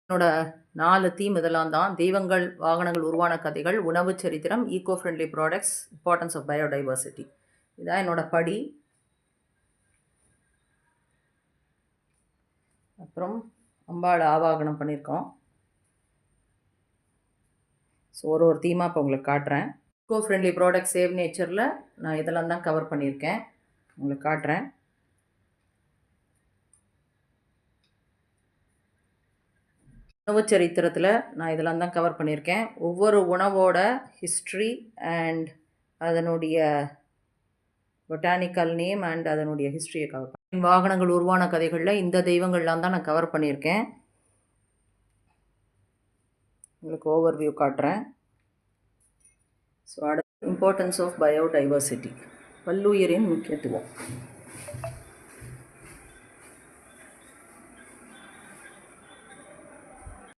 என்னோட 4 தீம் இதெல்லாம் தான். தெய்வங்கள், வாகனங்கள், உருவான கதைகள், உணவு சரித்திரம், eco friendly products, importance of biodiversity. இதான் என்னோட படி. அப்புறம் அம்பாள் ஆவாகனம் பண்ணியிருக்கோம். ஸோ ஒரு தீமாக இப்போ உங்களுக்கு காட்டுறேன். ஈகோ ஃப்ரெண்ட்லி ப்ராடக்ட் சேவ் நேச்சரில் நான் இதெல்லாம் தான் கவர் பண்ணியிருக்கேன். உங்களுக்கு காட்டுறேன். உணவு சரித்திரத்தில் நான் இதெல்லாம் தான் கவர் பண்ணியிருக்கேன். ஒவ்வொரு உணவோட ஹிஸ்ட்ரி அண்ட் அதனுடைய பொட்டானிக்கல் நேம் அண்ட் அதனுடைய ஹிஸ்ட்ரியை கவர் பண்ணேன். வாகனங்கள் உருவான கதைகளில் இந்த தெய்வங்கள்லாம் தான் நான் கவர் பண்ணியிருக்கேன். உங்களுக்கு ஓவர்வியூ காட்டுறேன். ஸோ அடுத்து இம்பார்ட்டன்ஸ் ஆஃப் பயோடைவர்சிட்டி, பல்லுயிரின் முக்கியத்துவம்.